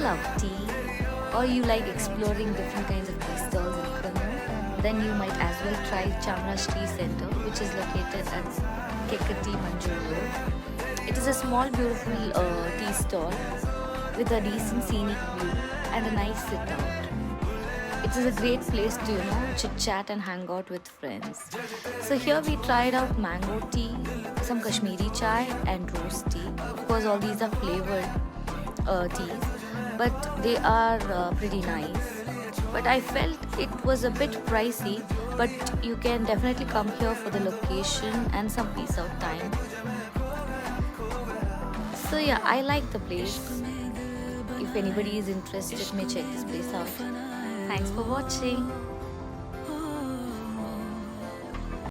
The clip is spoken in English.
love tea or you like exploring different kinds of tea stalls in Kannur, then you might as well try Chamraj Tea Center, which is located at Kekati Manjur Road. It is a small, beautiful tea stall with a decent scenic view and a nice sit out. It is a great place to, chit chat and hang out with friends. So here we tried out mango tea, some Kashmiri chai, and rose tea. Of course, all these are flavored teas, but they are pretty nice. But I felt it was a bit pricey, but you can definitely come here for the location and some peace out time. So yeah, I like the place. If anybody is interested, may check this place out. Thanks for watching.